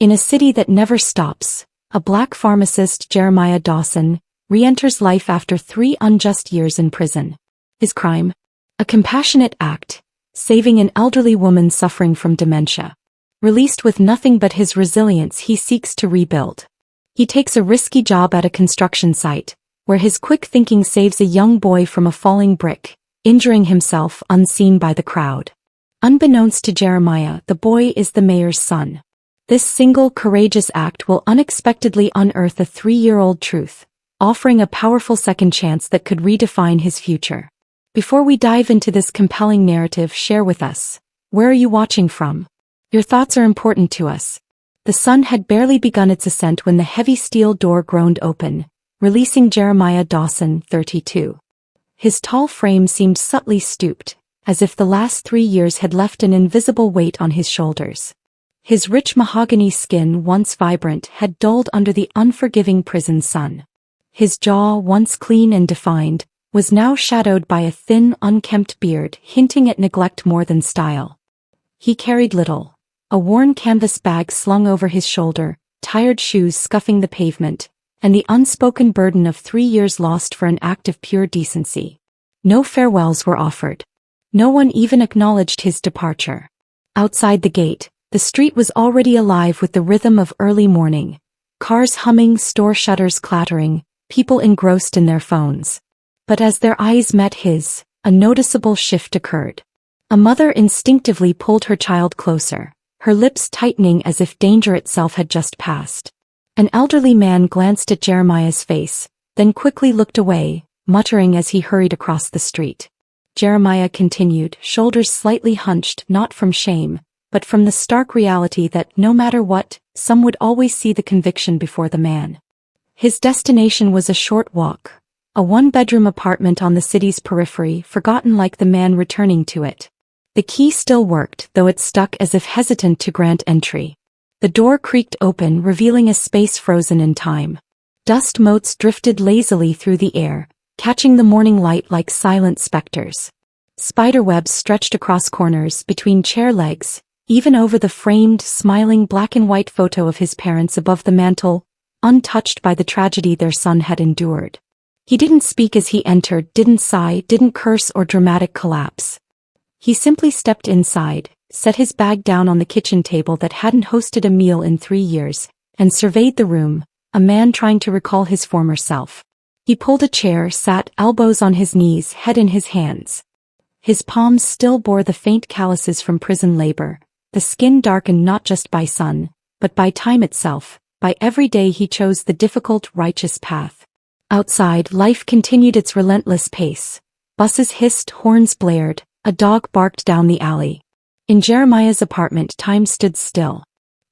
In a city that never stops, a black pharmacist, Jeremiah Dawson, re-enters life after 3 unjust years in prison. His crime? A compassionate act, saving an elderly woman suffering from dementia. Released with nothing but his resilience, he seeks to rebuild. He takes a risky job at a construction site, where his quick thinking saves a young boy from a falling brick, injuring himself unseen by the crowd. Unbeknownst to Jeremiah, the boy is the mayor's son. This single courageous act will unexpectedly unearth a 3-year-old truth, offering a powerful second chance that could redefine his future. Before we dive into this compelling narrative, share with us, where are you watching from? Your thoughts are important to us. The sun had barely begun its ascent when the heavy steel door groaned open, releasing Jeremiah Dawson, 32. His tall frame seemed subtly stooped, as if the last 3 years had left an invisible weight on his shoulders. His rich mahogany skin, once vibrant, had dulled under the unforgiving prison sun. His jaw, once clean and defined, was now shadowed by a thin, unkempt beard, hinting at neglect more than style. He carried little. A worn canvas bag slung over his shoulder, tired shoes scuffing the pavement, and the unspoken burden of 3 years lost for an act of pure decency. No farewells were offered. No one even acknowledged his departure. Outside the gate, the street was already alive with the rhythm of early morning. Cars humming, store shutters clattering, people engrossed in their phones. But as their eyes met his, a noticeable shift occurred. A mother instinctively pulled her child closer, her lips tightening as if danger itself had just passed. An elderly man glanced at Jeremiah's face, then quickly looked away, muttering as he hurried across the street. Jeremiah continued, shoulders slightly hunched, not from shame, but from the stark reality that, no matter what, some would always see the conviction before the man. His destination was a short walk, a 1-bedroom apartment on the city's periphery, forgotten like the man returning to it. The key still worked, though it stuck as if hesitant to grant entry. The door creaked open, revealing a space frozen in time. Dust motes drifted lazily through the air, catching the morning light like silent specters. Spiderwebs stretched across corners, between chair legs, even over the framed, smiling black-and-white photo of his parents above the mantel, untouched by the tragedy their son had endured. He didn't speak as he entered, didn't sigh, didn't curse or dramatic collapse. He simply stepped inside, set his bag down on the kitchen table that hadn't hosted a meal in 3 years, and surveyed the room, a man trying to recall his former self. He pulled a chair, sat, elbows on his knees, head in his hands. His palms still bore the faint calluses from prison labor, the skin darkened not just by sun, but by time itself. By every day he chose the difficult, righteous path. Outside, life continued its relentless pace. Buses hissed, horns blared, a dog barked down the alley. In Jeremiah's apartment, time stood still.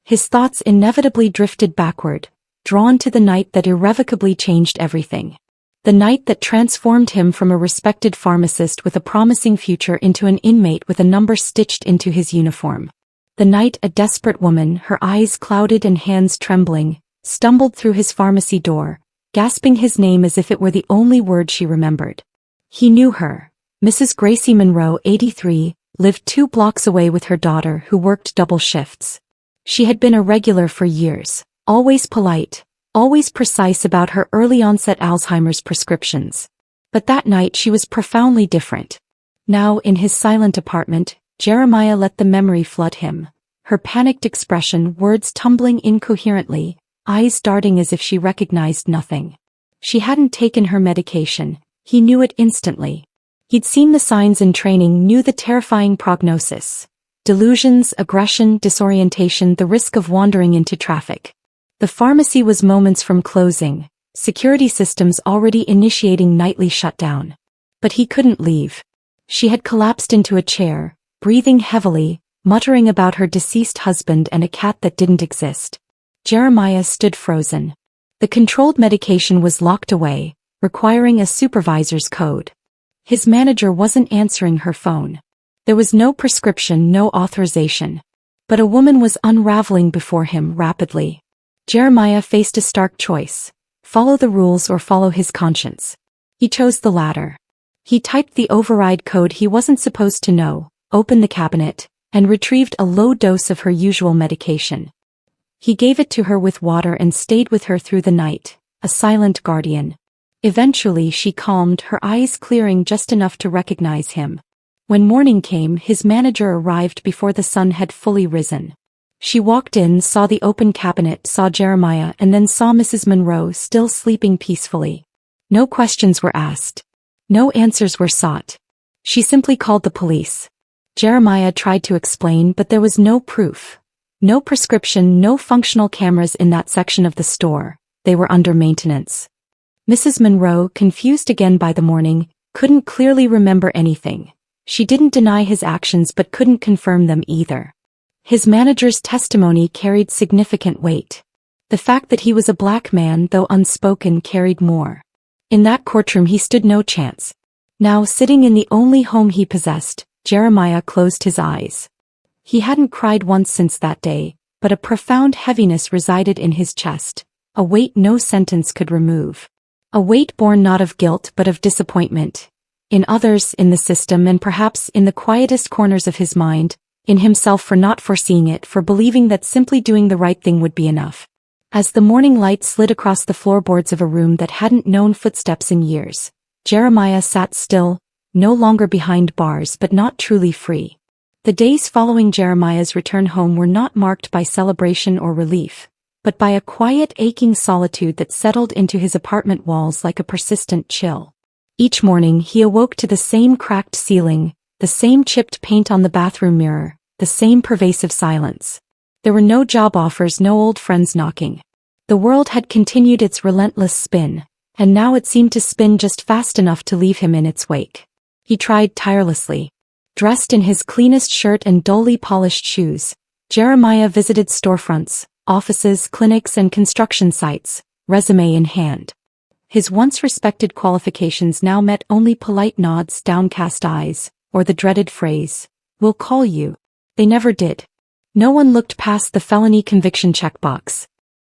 His thoughts inevitably drifted backward, drawn to the night that irrevocably changed everything. The night that transformed him from a respected pharmacist with a promising future into an inmate with a number stitched into his uniform. The night a desperate woman, her eyes clouded and hands trembling, stumbled through his pharmacy door, gasping his name as if it were the only word she remembered. He knew her. Mrs. Gracie Monroe, 83, lived 2 blocks away with her daughter who worked double shifts. She had been a regular for years, always polite, always precise about her early-onset Alzheimer's prescriptions. But that night she was profoundly different. Now, in his silent apartment, Jeremiah let the memory flood him. Her panicked expression, words tumbling incoherently, eyes darting as if she recognized nothing. She hadn't taken her medication. He knew it instantly. He'd seen the signs in training, knew the terrifying prognosis. Delusions, aggression, disorientation, the risk of wandering into traffic. The pharmacy was moments from closing, security systems already initiating nightly shutdown. But he couldn't leave. She had collapsed into a chair, breathing heavily, muttering about her deceased husband and a cat that didn't exist. Jeremiah stood frozen. The controlled medication was locked away, requiring a supervisor's code. His manager wasn't answering her phone. There was no prescription, no authorization. But a woman was unraveling before him rapidly. Jeremiah faced a stark choice: follow the rules or follow his conscience. He chose the latter. He typed the override code he wasn't supposed to know, opened the cabinet, and retrieved a low dose of her usual medication. He gave it to her with water and stayed with her through the night, a silent guardian. Eventually she calmed, her eyes clearing just enough to recognize him. When morning came, his manager arrived before the sun had fully risen. She walked in, saw the open cabinet, saw Jeremiah, and then saw Mrs. Monroe still sleeping peacefully. No questions were asked. No answers were sought. She simply called the police. Jeremiah tried to explain, but there was no proof. No prescription, no functional cameras in that section of the store. They were under maintenance. Mrs. Monroe, confused again by the morning, couldn't clearly remember anything. She didn't deny his actions but couldn't confirm them either. His manager's testimony carried significant weight. The fact that he was a black man, though unspoken, carried more. In that courtroom he stood no chance. Now, sitting in the only home he possessed, Jeremiah closed his eyes. He hadn't cried once since that day, but a profound heaviness resided in his chest, a weight no sentence could remove. A weight born not of guilt but of disappointment. In others, in the system, and perhaps in the quietest corners of his mind, in himself for not foreseeing it, for believing that simply doing the right thing would be enough. As the morning light slid across the floorboards of a room that hadn't known footsteps in years, Jeremiah sat still, no longer behind bars but not truly free. The days following Jeremiah's return home were not marked by celebration or relief, but by a quiet, aching solitude that settled into his apartment walls like a persistent chill. Each morning he awoke to the same cracked ceiling, the same chipped paint on the bathroom mirror, the same pervasive silence. There were no job offers, no old friends knocking. The world had continued its relentless spin, and now it seemed to spin just fast enough to leave him in its wake. He tried tirelessly. Dressed in his cleanest shirt and dully polished shoes, Jeremiah visited storefronts, offices, clinics, and construction sites, resume in hand. His once respected qualifications now met only polite nods, downcast eyes, or the dreaded phrase, "We'll call you." They never did. No one looked past the felony conviction checkbox.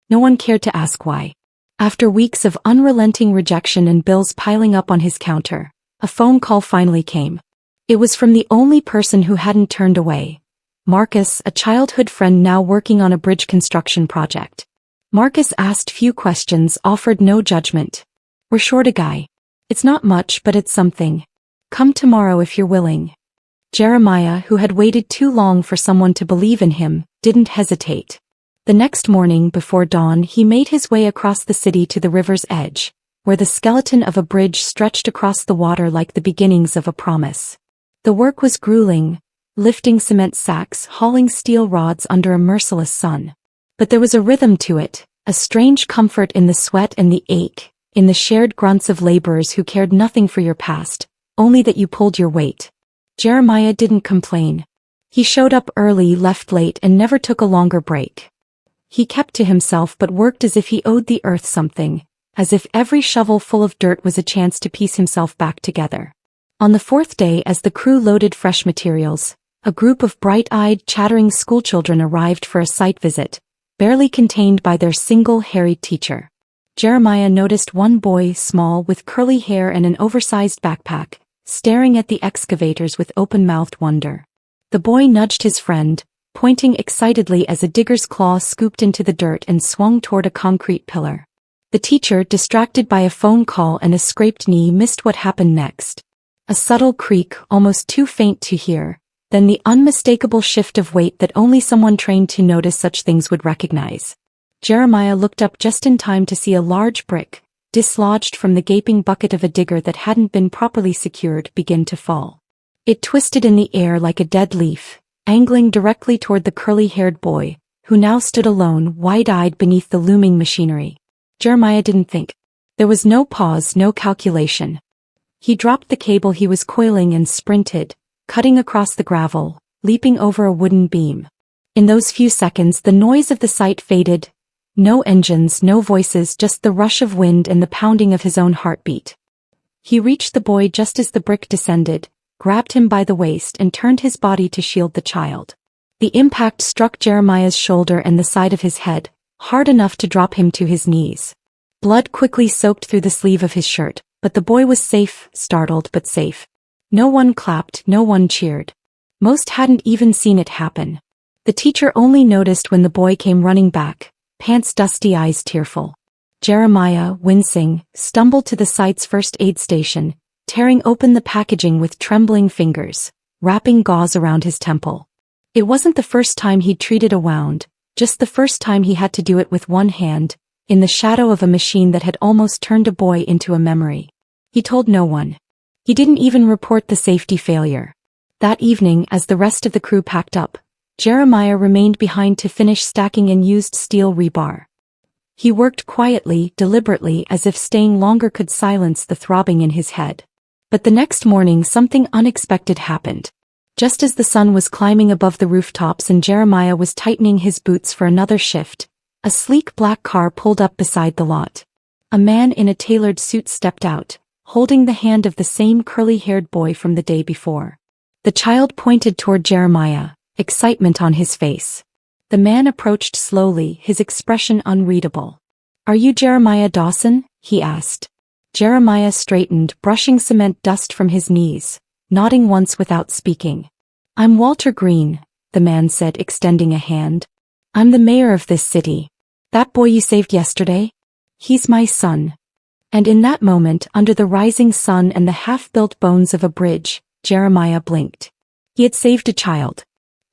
No one cared to ask why. After weeks of unrelenting rejection and bills piling up on his counter, a phone call finally came. It was from the only person who hadn't turned away. Marcus, a childhood friend now working on a bridge construction project. Marcus asked few questions, offered no judgment. "We're short a guy. It's not much, but it's something. Come tomorrow if you're willing." Jeremiah, who had waited too long for someone to believe in him, didn't hesitate. The next morning, before dawn, he made his way across the city to the river's edge, where the skeleton of a bridge stretched across the water like the beginnings of a promise. The work was grueling, lifting cement sacks, hauling steel rods under a merciless sun. But there was a rhythm to it, a strange comfort in the sweat and the ache, in the shared grunts of laborers who cared nothing for your past, only that you pulled your weight. Jeremiah didn't complain. He showed up early, left late, and never took a longer break. He kept to himself but worked as if he owed the earth something, as if every shovel full of dirt was a chance to piece himself back together. On the fourth day, as the crew loaded fresh materials, a group of bright-eyed, chattering schoolchildren arrived for a site visit, barely contained by their single harried teacher. Jeremiah noticed one boy, small, with curly hair and an oversized backpack, staring at the excavators with open-mouthed wonder. The boy nudged his friend, pointing excitedly as a digger's claw scooped into the dirt and swung toward a concrete pillar. The teacher, distracted by a phone call and a scraped knee, missed what happened next. A subtle creak, almost too faint to hear, then the unmistakable shift of weight that only someone trained to notice such things would recognize. Jeremiah looked up just in time to see a large brick, dislodged from the gaping bucket of a digger that hadn't been properly secured, begin to fall. It twisted in the air like a dead leaf, angling directly toward the curly-haired boy, who now stood alone, wide-eyed beneath the looming machinery. Jeremiah didn't think. There was no pause, no calculation. He dropped the cable he was coiling and sprinted, cutting across the gravel, leaping over a wooden beam. In those few seconds the noise of the site faded. No engines, no voices, just the rush of wind and the pounding of his own heartbeat. He reached the boy just as the brick descended, grabbed him by the waist and turned his body to shield the child. The impact struck Jeremiah's shoulder and the side of his head, hard enough to drop him to his knees. Blood quickly soaked through the sleeve of his shirt, but the boy was safe, startled but safe. No one clapped, no one cheered. Most hadn't even seen it happen. The teacher only noticed when the boy came running back, pants dusty, eyes tearful. Jeremiah, wincing, stumbled to the site's first aid station, tearing open the packaging with trembling fingers, wrapping gauze around his temple. It wasn't the first time he'd treated a wound, just the first time he had to do it with one hand, in the shadow of a machine that had almost turned a boy into a memory. He told no one. He didn't even report the safety failure. That evening, as the rest of the crew packed up, Jeremiah remained behind to finish stacking unused steel rebar. He worked quietly, deliberately, as if staying longer could silence the throbbing in his head. But the next morning something unexpected happened. Just as the sun was climbing above the rooftops and Jeremiah was tightening his boots for another shift, a sleek black car pulled up beside the lot. A man in a tailored suit stepped out, holding the hand of the same curly-haired boy from the day before. The child pointed toward Jeremiah, excitement on his face. The man approached slowly, his expression unreadable. "Are you Jeremiah Dawson?" he asked. Jeremiah straightened, brushing cement dust from his knees, nodding once without speaking. "I'm Walter Green," the man said, extending a hand. "I'm the mayor of this city. That boy you saved yesterday? He's my son." And in that moment, under the rising sun and the half-built bones of a bridge, Jeremiah blinked. He had saved a child.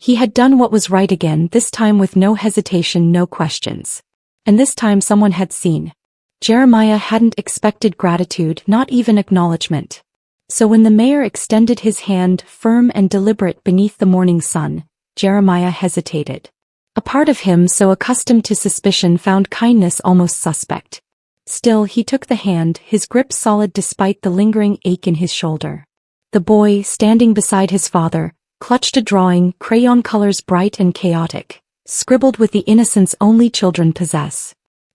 He had done what was right again, this time with no hesitation, no questions. And this time someone had seen. Jeremiah hadn't expected gratitude, not even acknowledgement. So when the mayor extended his hand, firm and deliberate beneath the morning sun, Jeremiah hesitated. A part of him, so accustomed to suspicion, found kindness almost suspect. Still, he took the hand, his grip solid despite the lingering ache in his shoulder. The boy, standing beside his father, clutched a drawing, crayon colors bright and chaotic, scribbled with the innocence only children possess.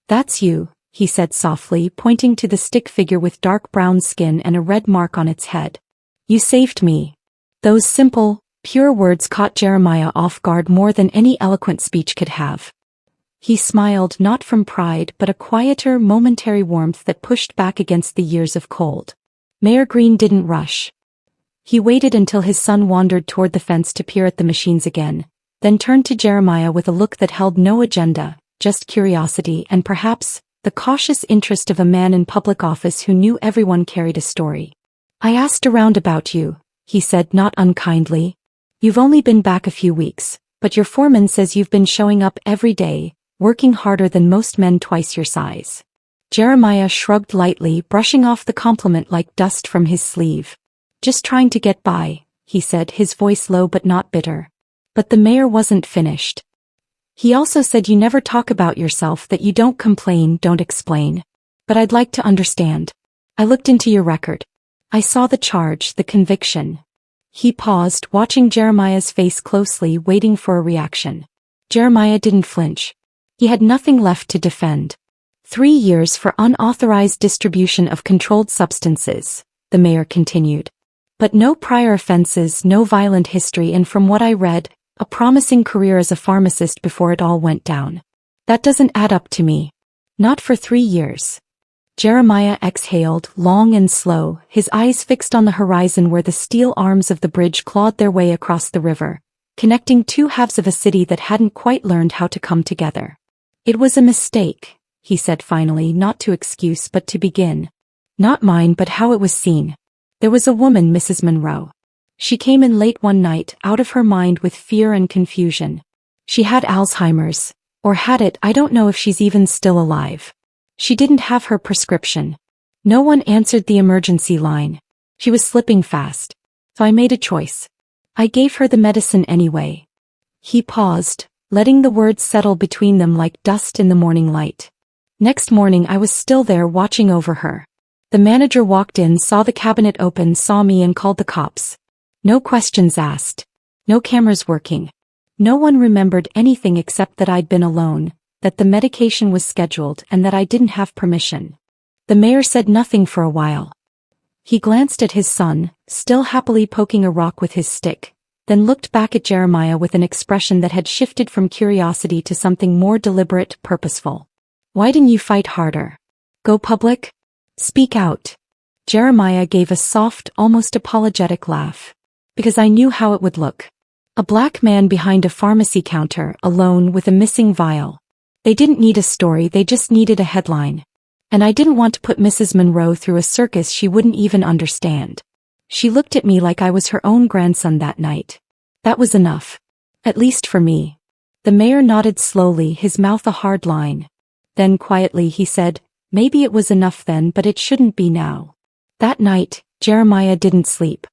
"That's you," he said softly, pointing to the stick figure with dark brown skin and a red mark on its head. "You saved me." Those simple, pure words caught Jeremiah off guard more than any eloquent speech could have. He smiled, not from pride but a quieter, momentary warmth that pushed back against the years of cold. Mayor Green didn't rush. He waited until his son wandered toward the fence to peer at the machines again, then turned to Jeremiah with a look that held no agenda, just curiosity and perhaps the cautious interest of a man in public office who knew everyone carried a story. "I asked around about you," he said, not unkindly. "You've only been back a few weeks, but your foreman says you've been showing up every day, working harder than most men twice your size." Jeremiah shrugged lightly, brushing off the compliment like dust from his sleeve. "Just trying to get by," he said, his voice low but not bitter. But the mayor wasn't finished. "He also said you never talk about yourself, that you don't complain, don't explain. But I'd like to understand. I looked into your record. I saw the charge, the conviction." He paused, watching Jeremiah's face closely, waiting for a reaction. Jeremiah didn't flinch. He had nothing left to defend. 3 years for unauthorized distribution of controlled substances, the mayor continued. But no prior offenses, no violent history, and from what I read, a promising career as a pharmacist before it all went down. That doesn't add up to me. Not for 3 years. Jeremiah exhaled, long and slow, his eyes fixed on the horizon where the steel arms of the bridge clawed their way across the river, connecting two halves of a city that hadn't quite learned how to come together. "It was a mistake," he said finally, not to excuse but to begin. "Not mine, but how it was seen. There was a woman, Mrs. Monroe. She came in late one night, out of her mind with fear and confusion. She had Alzheimer's, or had it, I don't know if she's even still alive. She didn't have her prescription. No one answered the emergency line. She was slipping fast. So I made a choice. I gave her the medicine anyway." He paused, letting the words settle between them like dust in the morning light. "Next morning I was still there watching over her. The manager walked in, saw the cabinet open, saw me and called the cops. No questions asked. No cameras working. No one remembered anything except that I'd been alone, that the medication was scheduled and that I didn't have permission." The mayor said nothing for a while. He glanced at his son, still happily poking a rock with his stick, then looked back at Jeremiah with an expression that had shifted from curiosity to something more deliberate, purposeful. "Why didn't you fight harder? Go public? Speak out." Jeremiah gave a soft, almost apologetic laugh. "Because I knew how it would look. A black man behind a pharmacy counter, alone with a missing vial. They didn't need a story, they just needed a headline. And I didn't want to put Mrs. Monroe through a circus she wouldn't even understand. She looked at me like I was her own grandson that night. That was enough. At least for me. The mayor nodded slowly, his mouth a hard line. Then quietly he said, "Maybe it was enough then, but it shouldn't be now." That night, Jeremiah didn't sleep.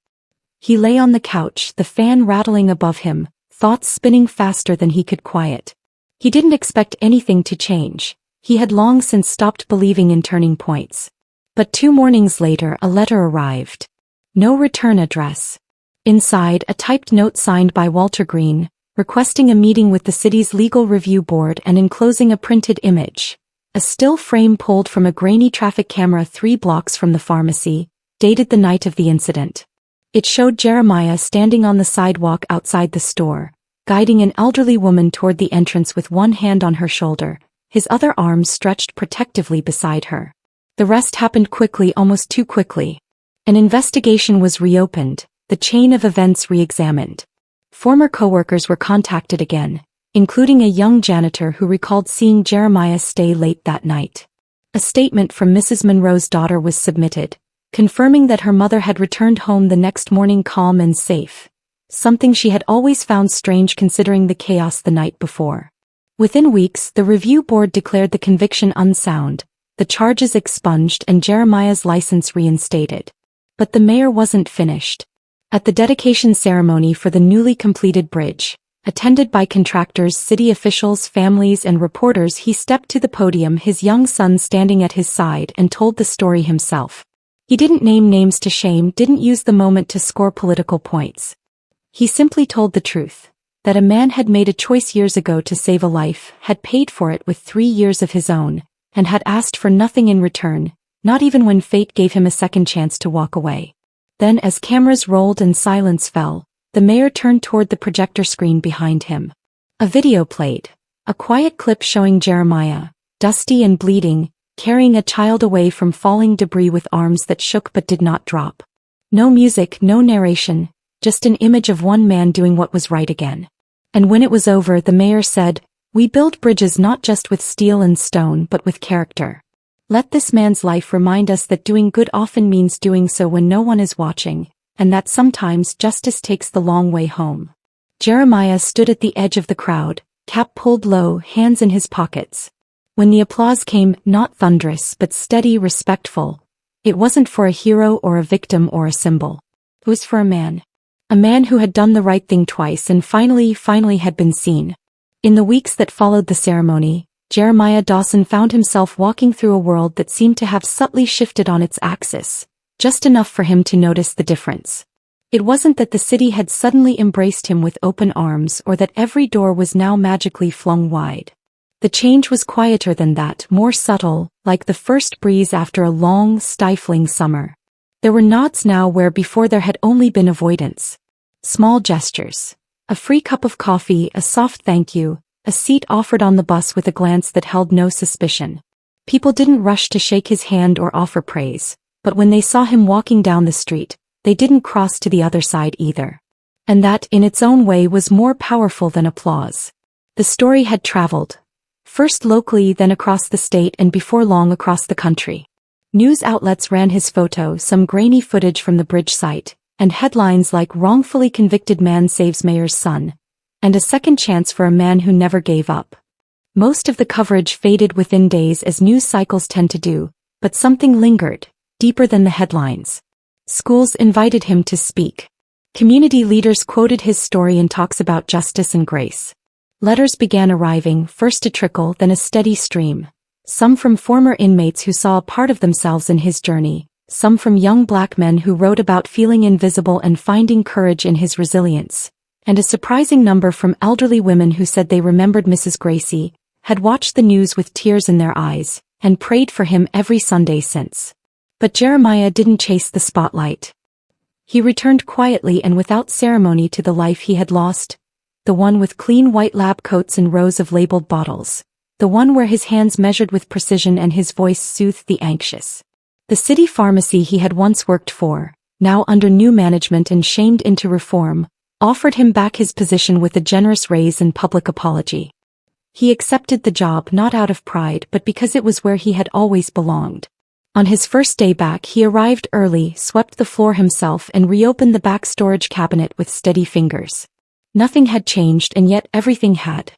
He lay on the couch, the fan rattling above him, thoughts spinning faster than he could quiet. He didn't expect anything to change. He had long since stopped believing in turning points. But 2 mornings later a letter arrived. No return address. Inside, a typed note signed by Walter Green, requesting a meeting with the city's legal review board and enclosing a printed image. A still frame pulled from a grainy traffic camera 3 blocks from the pharmacy, dated the night of the incident. It showed Jeremiah standing on the sidewalk outside the store, guiding an elderly woman toward the entrance with one hand on her shoulder, his other arm stretched protectively beside her. The rest happened quickly, almost too quickly. An investigation was reopened, the chain of events re-examined. Former coworkers were contacted again, including a young janitor who recalled seeing Jeremiah stay late that night. A statement from Mrs. Monroe's daughter was submitted, confirming that her mother had returned home the next morning calm and safe, something she had always found strange considering the chaos the night before. Within weeks, the review board declared the conviction unsound, the charges expunged and Jeremiah's license reinstated. But the mayor wasn't finished. At the dedication ceremony for the newly completed bridge, attended by contractors, city officials, families and reporters, he stepped to the podium, his young son standing at his side, and told the story himself. He didn't name names to shame, didn't use the moment to score political points. He simply told the truth, that a man had made a choice years ago to save a life, had paid for it with 3 years of his own, and had asked for nothing in return, not even when fate gave him a second chance to walk away. Then as cameras rolled and silence fell, the mayor turned toward the projector screen behind him. A video played, a quiet clip showing Jeremiah, dusty and bleeding, carrying a child away from falling debris with arms that shook but did not drop. No music, no narration, just an image of one man doing what was right again. And when it was over, the mayor said, "We build bridges not just with steel and stone but with character. Let this man's life remind us that doing good often means doing so when no one is watching, and that sometimes justice takes the long way home." Jeremiah stood at the edge of the crowd, cap pulled low, hands in his pockets. When the applause came, not thunderous but steady, respectful, it wasn't for a hero or a victim or a symbol. It was for a man. A man who had done the right thing twice and finally had been seen. In the weeks that followed the ceremony, Jeremiah Dawson found himself walking through a world that seemed to have subtly shifted on its axis, just enough for him to notice the difference. It wasn't that the city had suddenly embraced him with open arms or that every door was now magically flung wide. The change was quieter than that, more subtle, like the first breeze after a long, stifling summer. There were nods now where before there had only been avoidance. Small gestures. A free cup of coffee, a soft thank you, a seat offered on the bus with a glance that held no suspicion. People didn't rush to shake his hand or offer praise, but when they saw him walking down the street, they didn't cross to the other side either. And that, in its own way, was more powerful than applause. The story had traveled. First locally, then across the state, and before long across the country. News outlets ran his photo, some grainy footage from the bridge site, and headlines like "Wrongfully Convicted Man Saves Mayor's Son," and "A Second Chance for a Man Who Never Gave Up." Most of the coverage faded within days, as news cycles tend to do, but something lingered, deeper than the headlines. Schools invited him to speak. Community leaders quoted his story in talks about justice and grace. Letters began arriving, first a trickle, then a steady stream. Some from former inmates who saw a part of themselves in his journey, some from young black men who wrote about feeling invisible and finding courage in his resilience, and a surprising number from elderly women who said they remembered Mrs. Gracie, had watched the news with tears in their eyes, and prayed for him every Sunday since. But Jeremiah didn't chase the spotlight. He returned quietly and without ceremony to the life he had lost, the one with clean white lab coats and rows of labeled bottles, the one where his hands measured with precision and his voice soothed the anxious. The city pharmacy he had once worked for, now under new management and shamed into reform, offered him back his position with a generous raise and public apology. He accepted the job not out of pride but because it was where he had always belonged. On his first day back he arrived early, swept the floor himself and reopened the back storage cabinet with steady fingers. Nothing had changed and yet everything had.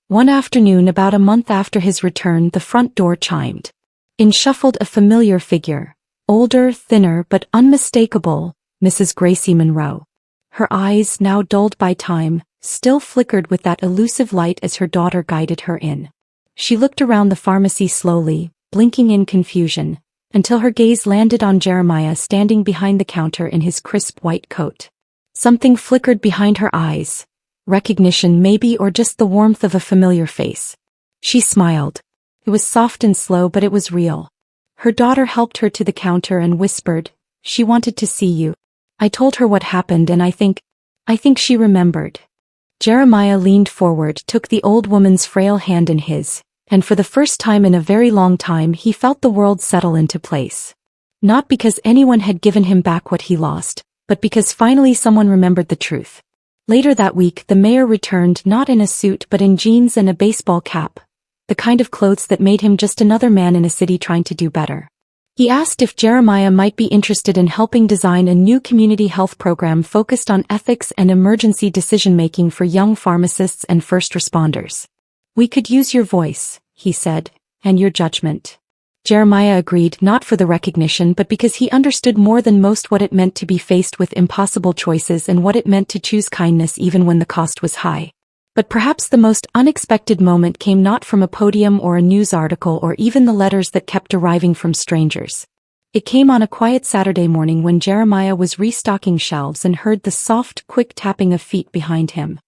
One afternoon about a month after his return the front door chimed. In shuffled a familiar figure. Older, thinner but unmistakable, Mrs. Gracie Monroe. Her eyes, now dulled by time, still flickered with that elusive light as her daughter guided her in. She looked around the pharmacy slowly, blinking in confusion, until her gaze landed on Jeremiah standing behind the counter in his crisp white coat. Something flickered behind her eyes. Recognition maybe, or just the warmth of a familiar face. She smiled. It was soft and slow but it was real. Her daughter helped her to the counter and whispered, "She wanted to see you." I told her what happened and I think she remembered. Jeremiah leaned forward, took the old woman's frail hand in his, and for the first time in a very long time he felt the world settle into place. Not because anyone had given him back what he lost, but because finally someone remembered the truth. Later that week the mayor returned, not in a suit but in jeans and a baseball cap, the kind of clothes that made him just another man in a city trying to do better. He asked if Jeremiah might be interested in helping design a new community health program focused on ethics and emergency decision-making for young pharmacists and first responders. "We could use your voice," he said, "and your judgment." Jeremiah agreed, not for the recognition but because he understood more than most what it meant to be faced with impossible choices and what it meant to choose kindness even when the cost was high. But perhaps the most unexpected moment came not from a podium or a news article or even the letters that kept arriving from strangers. It came on a quiet Saturday morning when Jeremiah was restocking shelves and heard the soft, quick tapping of feet behind him.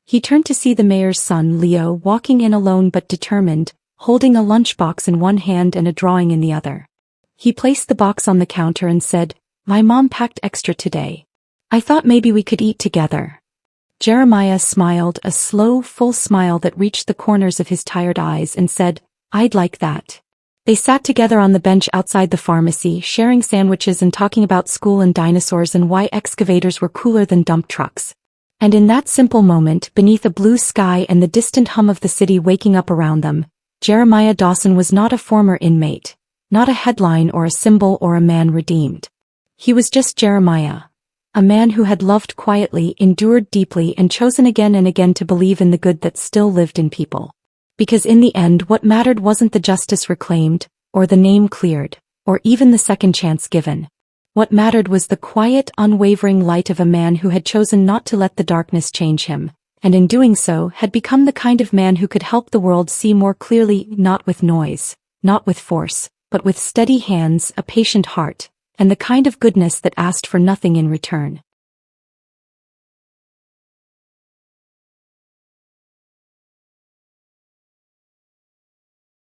He turned to see the mayor's son, Leo, walking in alone but determined, holding a lunchbox in one hand and a drawing in the other. He placed the box on the counter and said, "My mom packed extra today. I thought maybe we could eat together." Jeremiah smiled, a slow, full smile that reached the corners of his tired eyes, and said, "I'd like that." They sat together on the bench outside the pharmacy, sharing sandwiches and talking about school and dinosaurs and why excavators were cooler than dump trucks. And in that simple moment, beneath a blue sky and the distant hum of the city waking up around them, Jeremiah Dawson was not a former inmate, not a headline or a symbol or a man redeemed. He was just Jeremiah. A man who had loved quietly, endured deeply, and chosen again and again to believe in the good that still lived in people. Because in the end what mattered wasn't the justice reclaimed, or the name cleared, or even the second chance given. What mattered was the quiet, unwavering light of a man who had chosen not to let the darkness change him, and in doing so had become the kind of man who could help the world see more clearly, not with noise, not with force, but with steady hands, a patient heart, and the kind of goodness that asked for nothing in return.